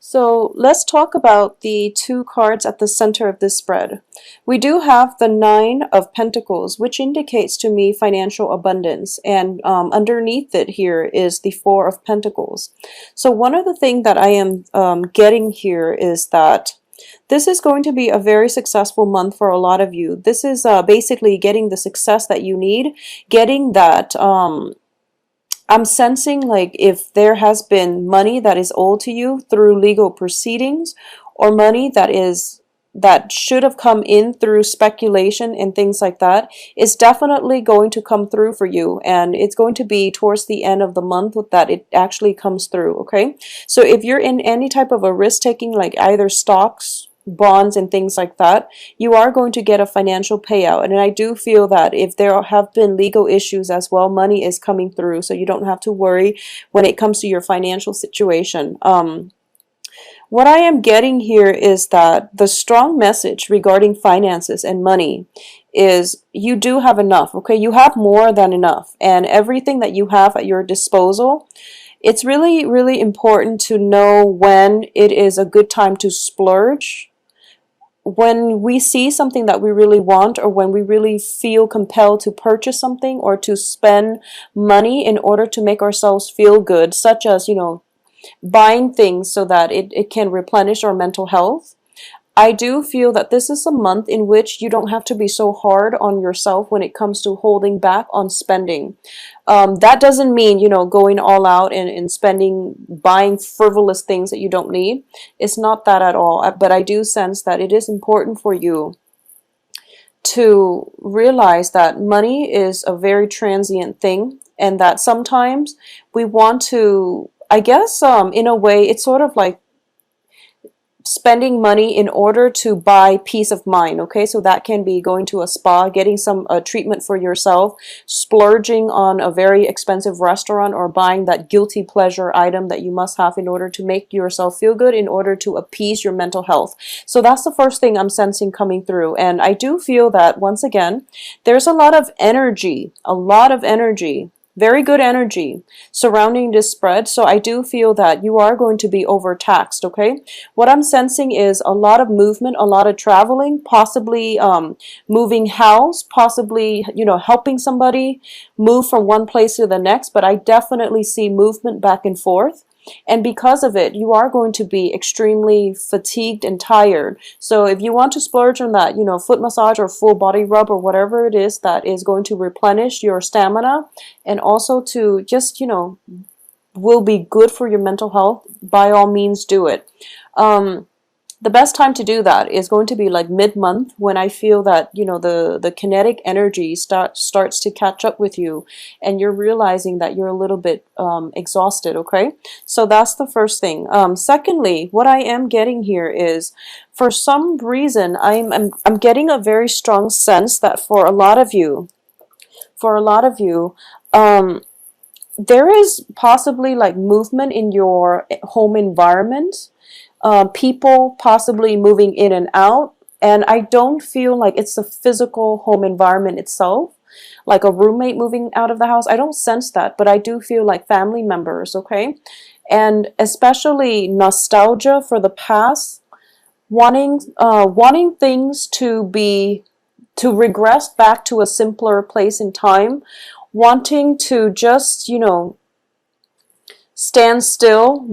So let's talk about the two cards at the center of this spread. We do have the Nine of Pentacles, which indicates to me financial abundance, and underneath it here is the Four of Pentacles. So one of the things that I am getting here is that this is going to be a very successful month for a lot of you. This is basically getting the success that you need, getting that I'm sensing like if there has been money that is owed to you through legal proceedings, or money that should have come in through speculation and things like that, is definitely going to come through for you, and it's going to be towards the end of the month that it actually comes through. Okay, so if you're in any type of a risk taking, like either stocks, bonds, and things like that, you are going to get a financial payout. And I do feel that if there have been legal issues as well, money is coming through, so you don't have to worry when it comes to your financial situation. What I am getting here is that the strong message regarding finances and money is you do have enough. Okay, you have more than enough, and everything that you have at your disposal, it's really, really important to know when it is a good time to splurge. When we see something that we really want, or when we really feel compelled to purchase something or to spend money in order to make ourselves feel good, such as, buying things so that it can replenish our mental health, I do feel that this is a month in which you don't have to be so hard on yourself when it comes to holding back on spending. That doesn't mean, going all out and spending, buying frivolous things that you don't need. It's not that at all. But I do sense that it is important for you to realize that money is a very transient thing, and that sometimes we want to, I guess, in a way, it's sort of like spending money in order to buy peace of mind. Okay, so that can be going to a spa, getting some treatment for yourself, splurging on a very expensive restaurant, or buying that guilty pleasure item that you must have in order to make yourself feel good, in order to appease your mental health. So that's the first thing I'm sensing coming through. And I do feel that, once again, there's a lot of energy, very good energy surrounding this spread. So I do feel that you are going to be overtaxed. Okay, what I'm sensing is a lot of movement, a lot of traveling, possibly moving house, possibly helping somebody move from one place to the next. But I definitely see movement back and forth. And because of it, you are going to be extremely fatigued and tired. So if you want to splurge on that, foot massage or full body rub or whatever it is that is going to replenish your stamina, and also to just, will be good for your mental health, by all means do it. The best time to do that is going to be like mid-month, when I feel that, the kinetic energy starts to catch up with you, and you're realizing that you're a little bit exhausted. Okay, so that's the first thing. Secondly, what I am getting here is, for some reason, I'm getting a very strong sense that for a lot of you, there is possibly like movement in your home environment, people possibly moving in and out. And I don't feel like it's the physical home environment itself, like a roommate moving out of the house. I don't sense that, but I do feel like family members. Okay, and especially nostalgia for the past, wanting things to regress back to a simpler place in time, wanting to just, stand still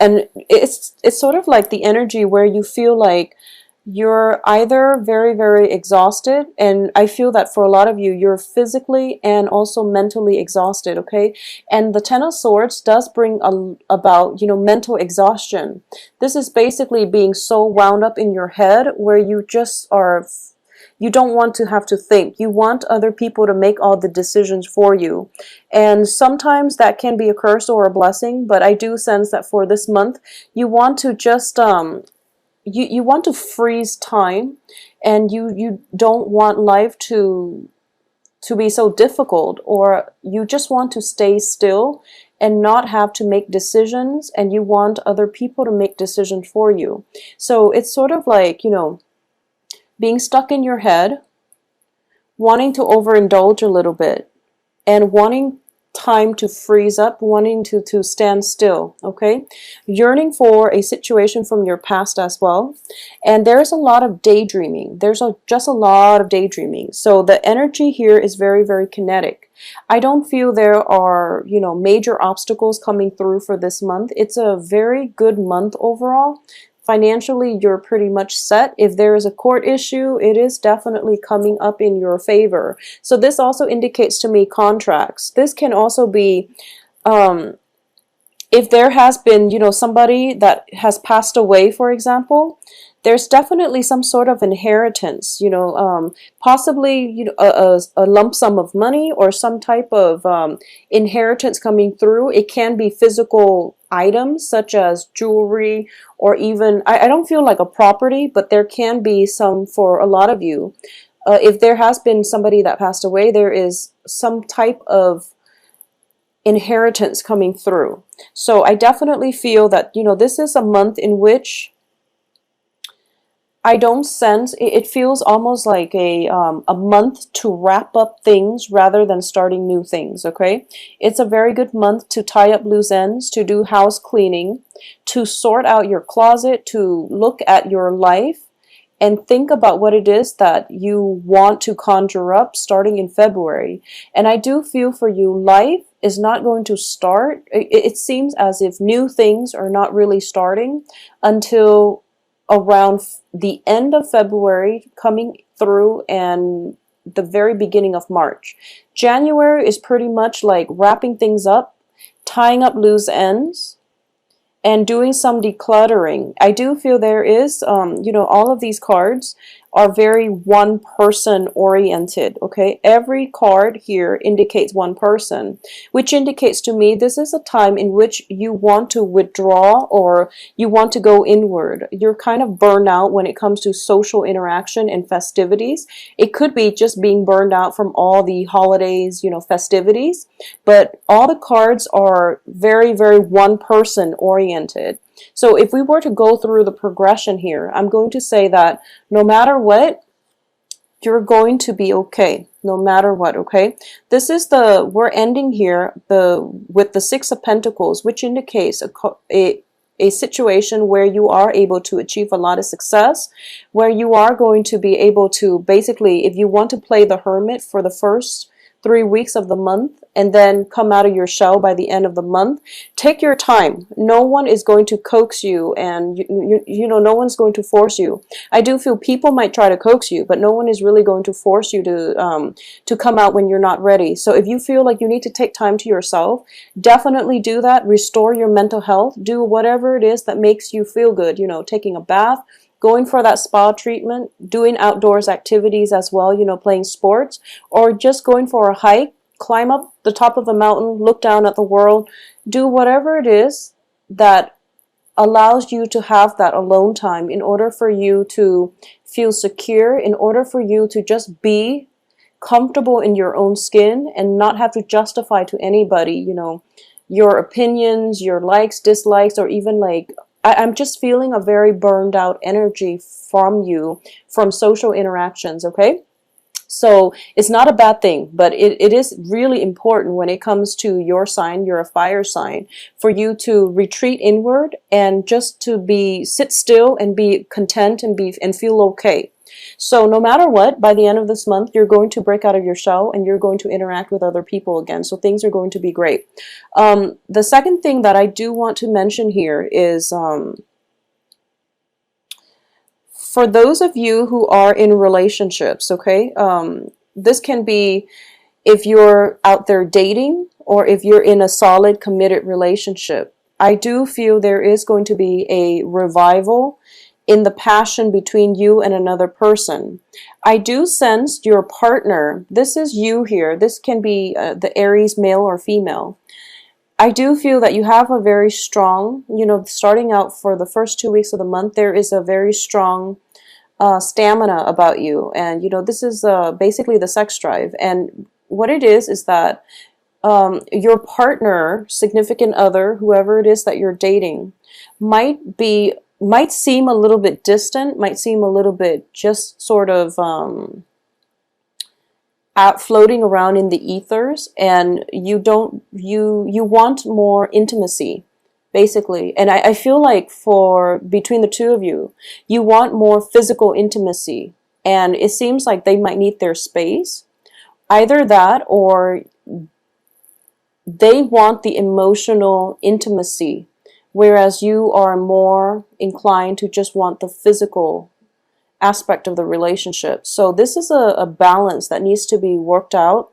and it's sort of like the energy where you feel like you're either very, very exhausted, and I feel that for a lot of you, you're physically and also mentally exhausted. Okay, and the Ten of Swords does bring about, mental exhaustion. This is basically being so wound up in your head where you just are, you don't want to have to think. You want other people to make all the decisions for you. And sometimes that can be a curse or a blessing, but I do sense that for this month, you want to just you want to freeze time, and you don't want life to be so difficult, or you just want to stay still and not have to make decisions, and you want other people to make decisions for you. So it's sort of like, being stuck in your head, wanting to overindulge a little bit, and wanting time to freeze up, wanting to stand still, okay? Yearning for a situation from your past as well. And there's a lot of daydreaming. Just a lot of daydreaming. So the energy here is very, very kinetic. I don't feel there are, major obstacles coming through for this month. It's a very good month overall. Financially, you're pretty much set. If there is a court issue, it is definitely coming up in your favor. So this also indicates to me contracts. This can also be if there has been, somebody that has passed away, for example, there's definitely some sort of inheritance, possibly, a lump sum of money or some type of inheritance coming through. It can be physical items such as jewelry, or even, I don't feel like a property, but there can be some for a lot of you. If there has been somebody that passed away, there is some type of inheritance coming through. So I definitely feel that, this is a month in which I don't sense, it feels almost like a month to wrap up things rather than starting new things, okay? It's a very good month to tie up loose ends, to do house cleaning, to sort out your closet, to look at your life and think about what it is that you want to conjure up starting in February. And I do feel for you, life is not going to start. It seems as if new things are not really starting until around the end of February coming through and the very beginning of March. January is pretty much like wrapping things up, tying up loose ends, and doing some decluttering. I do feel there is, all of these cards are very one person oriented, okay? Every card here indicates one person, which indicates to me this is a time in which you want to withdraw or you want to go inward. You're kind of burned out when it comes to social interaction and festivities. It could be just being burned out from all the holidays, festivities, but all the cards are very, very one person oriented. So if we were to go through the progression here, I'm going to say that no matter what, you're going to be okay. No matter what, okay? We're ending here with the Six of Pentacles, which indicates a situation where you are able to achieve a lot of success, where you are going to be able to basically, if you want to play the hermit for the first 3 weeks of the month and then come out of your shell by the end of the month, take your time. No one is going to coax you, and no one's going to force you. I do feel people might try to coax you, but no one is really going to force you to come out when you're not ready. So if you feel like you need to take time to yourself, definitely do that. Restore your mental health. Do whatever it is that makes you feel good. Taking a bath, going for that spa treatment, doing outdoors activities as well, playing sports, or just going for a hike, climb up the top of a mountain, look down at the world, do whatever it is that allows you to have that alone time in order for you to feel secure, in order for you to just be comfortable in your own skin and not have to justify to anybody, your opinions, your likes, dislikes, or even like, I'm just feeling a very burned out energy from you, from social interactions, okay? So it's not a bad thing, but it is really important when it comes to your sign, you're a fire sign, for you to retreat inward and just to sit still and be content and feel okay. So no matter what, by the end of this month, you're going to break out of your shell and you're going to interact with other people again. So things are going to be great. The second thing that I do want to mention here is for those of you who are in relationships, okay, this can be if you're out there dating or if you're in a solid, committed relationship. I do feel there is going to be a revival in the passion between you and another person. I do sense your partner. This is you here. This can be the Aries male or female. I do feel that you have a very strong, starting out for the first 2 weeks of the month, there is a very strong stamina about you. And, this is basically the sex drive. And what it is that your partner, significant other, whoever it is that you're dating, might seem a little bit distant, might seem a little bit just sort of out floating around in the ethers, and you want more intimacy, basically. And I feel like for between the two of you, you want more physical intimacy, and it seems like they might need their space. Either that, or they want the emotional intimacy, whereas you are more inclined to just want the physical aspect of the relationship. So this is a balance that needs to be worked out.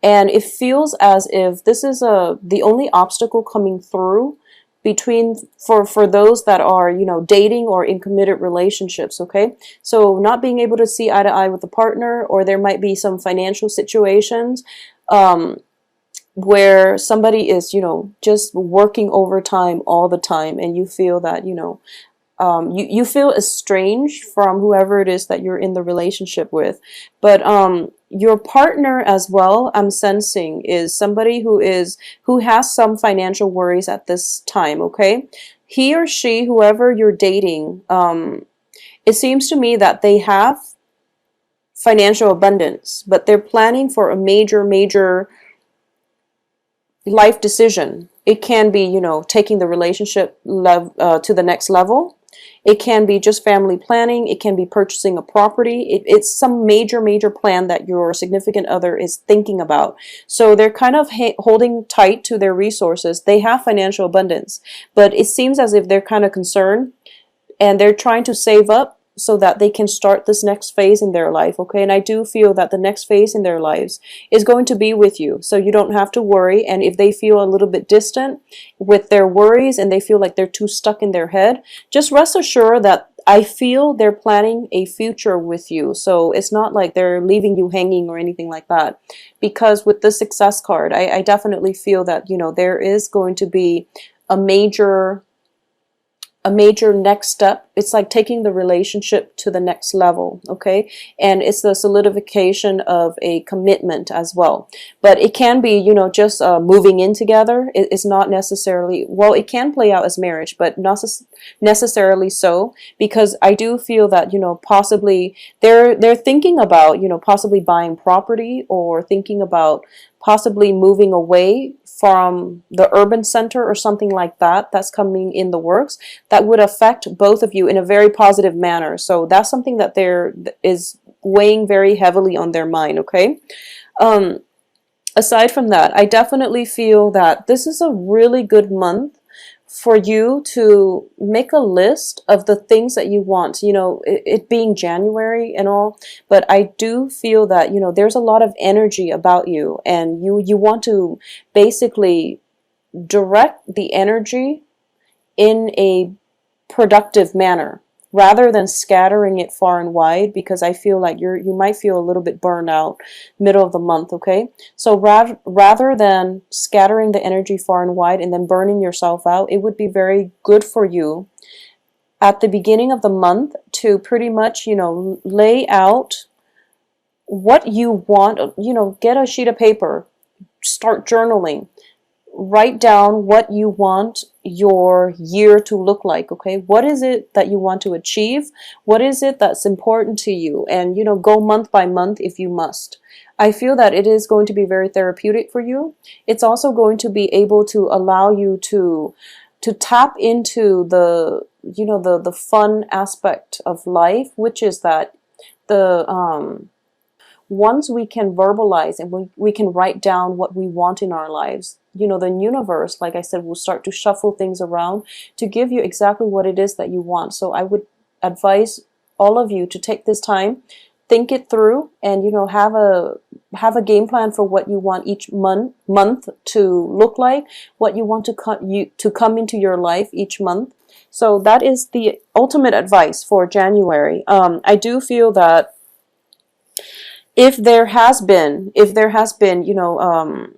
And it feels as if this is the only obstacle coming through between for those that are, you know, dating or in committed relationships. Okay, so not being able to see eye to eye with the partner, or there might be some financial situations where somebody is, you know, just working overtime all the time, and you feel that, you know, you feel estranged from whoever it is that you're in the relationship with. But your partner as well, I'm sensing, is somebody who has some financial worries at this time. Okay, he or she, whoever you're dating, it seems to me that they have financial abundance, but they're planning for a major life decision. It can be, you know, taking the relationship to the next level. It can be just family planning. It can be purchasing a property. It's some major plan that your significant other is thinking about. So they're kind of holding tight to their resources. They have financial abundance, but it seems as if they're kind of concerned, and they're trying to save up so that they can start this next phase in their life. Okay, and I do feel that the next phase in their lives is going to be with you, so you don't have to worry. And if they feel a little bit distant with their worries, and they feel like they're too stuck in their head, just rest assured that I feel they're planning a future with you. So it's not like they're leaving you hanging or anything like that. Because with the success card, I definitely feel that, you know, there is going to be a major next step. It's like taking the relationship to the next level. Okay, and it's the solidification of a commitment as well. But it can be, you know, just moving in together. It's not necessarily, well, it can play out as marriage, but not necessarily so, because I do feel that, you know, possibly they're thinking about, you know, possibly buying property, or thinking about possibly moving away from the urban center or something like that. That's coming in the works, that would affect both of you in a very positive manner. So that's something that there is weighing very heavily on their mind. Okay, aside from that, I definitely feel that this is a really good month for you to make a list of the things that you want, you know, it being January and all. But I do feel that, you know, there's a lot of energy about you, and you want to basically direct the energy in a productive manner, rather than scattering it far and wide, because I feel like you might feel a little bit burned out middle of the month. Okay, so rather than scattering the energy far and wide and then burning yourself out, it would be very good for you at the beginning of the month to pretty much, you know, lay out what you want. You know, get a sheet of paper, start journaling, write down what you want your year to look like. Okay, what is it that you want to achieve? What is it that's important to you? And, you know, go month by month if you must. I feel that it is going to be very therapeutic for you. It's also going to be able to allow you to tap into the, you know, the fun aspect of life, which is that the once we can verbalize and we can write down what we want in our lives, you know, the universe, like I said, will start to shuffle things around to give you exactly what it is that you want. So I would advise all of you to take this time, think it through, and, you know, have a game plan for what you want each month to look like, what you want to come into your life each month. So that is the ultimate advice for January. I do feel that if there has been, you know,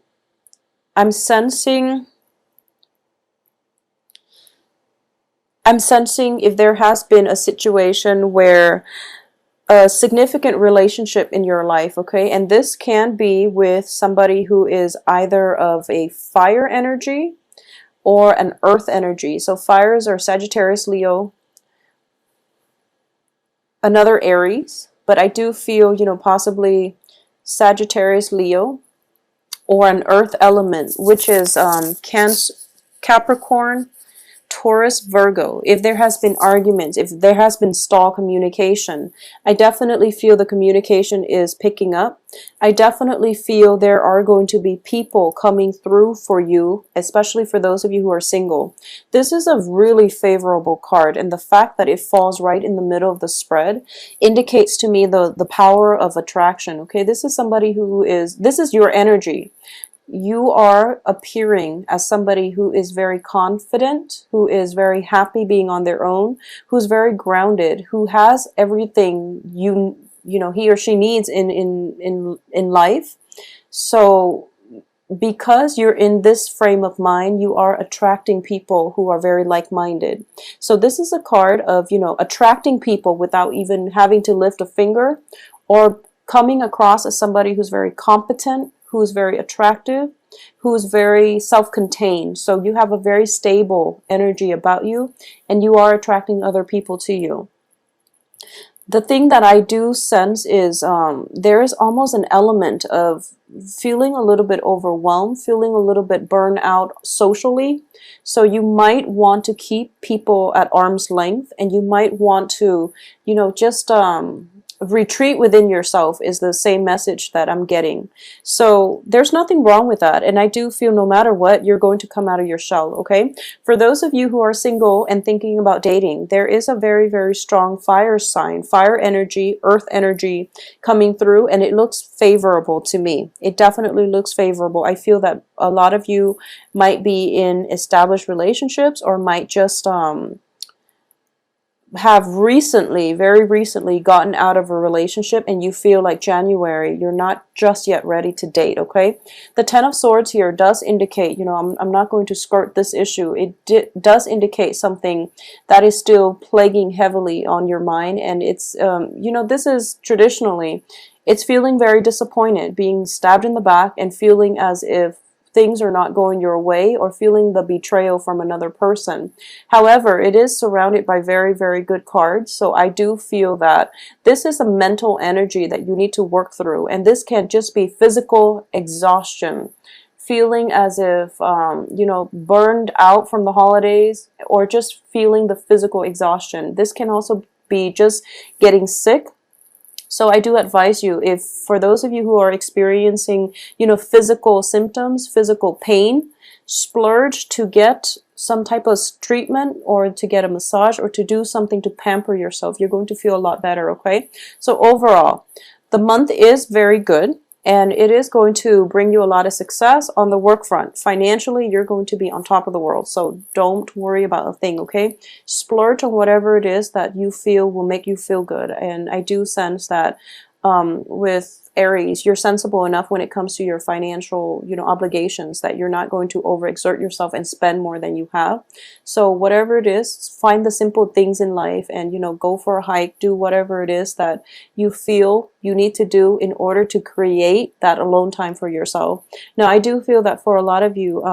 I'm sensing if there has been a situation where a significant relationship in your life, okay, and this can be with somebody who is either of a fire energy or an earth energy. So fires are Sagittarius, Leo, another Aries, but I do feel, you know, possibly Sagittarius, Leo, or an earth element, which is Cancer, Capricorn, Taurus, Virgo. If there has been arguments, if there has been stall communication, I definitely feel the communication is picking up. I definitely feel there are going to be people coming through for you, especially for those of you who are single. This is a really favorable card, and the fact that it falls right in the middle of the spread indicates to me the power of attraction. Okay, this is somebody who is, this is your energy. You are appearing as somebody who is very confident, who is very happy being on their own, who's very grounded, who has everything you know he or she needs in life. So because you're in this frame of mind, you are attracting people who are very like-minded. So this is a card of, you know, attracting people without even having to lift a finger, or coming across as somebody who's very competent, who's very attractive, who's very self-contained. So you have a very stable energy about you, and you are attracting other people to you. The thing that I do sense is there is almost an element of feeling a little bit overwhelmed, feeling a little bit burned out socially. So you might want to keep people at arm's length, and you might want to, you know, just retreat within yourself is the same message that I'm getting. So there's nothing wrong with that. And I do feel no matter what, you're going to come out of your shell, okay? For those of you who are single and thinking about dating, there is a very, very strong fire sign, fire energy, earth energy coming through, and it looks favorable to me. It definitely looks favorable. I feel that a lot of you might be in established relationships, or might just have recently, very recently, gotten out of a relationship, and you feel like January, you're not just yet ready to date, okay? The Ten of Swords here does indicate, you know, I'm not going to skirt this issue. It does indicate something that is still plaguing heavily on your mind, and it's, you know, this is traditionally, it's feeling very disappointed, being stabbed in the back, and feeling as if things are not going your way, or feeling the betrayal from another person. However, it is surrounded by very, very good cards. So I do feel that this is a mental energy that you need to work through. And this can just be physical exhaustion, feeling as if, you know, burned out from the holidays, or just feeling the physical exhaustion. This can also be just getting sick. So I do advise you, if for those of you who are experiencing, you know, physical symptoms, physical pain, splurge to get some type of treatment, or to get a massage, or to do something to pamper yourself. You're going to feel a lot better, okay? So overall, the month is very good, and it is going to bring you a lot of success on the work front. Financially, you're going to be on top of the world, so don't worry about a thing, okay? Splurge on whatever it is that you feel will make you feel good. And I do sense that with Aries, you're sensible enough when it comes to your financial, you know, obligations, that you're not going to overexert yourself and spend more than you have. So whatever it is, find the simple things in life, and, you know, go for a hike, do whatever it is that you feel you need to do in order to create that alone time for yourself. Now, I do feel that for a lot of you,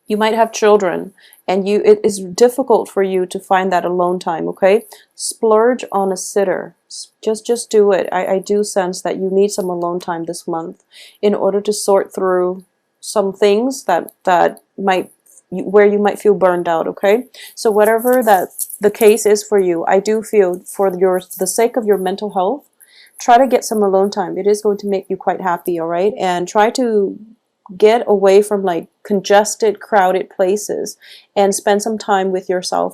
you might have children, and it is difficult for you to find that alone time, okay? Splurge on a sitter. Just do it. I do sense that you need some alone time this month in order to sort through some things that might, where you might feel burned out, okay? So whatever that the case is for you, I do feel for the sake of your mental health, try to get some alone time. It is going to make you quite happy, all right? And try to get away from like congested, crowded places, and spend some time with yourself.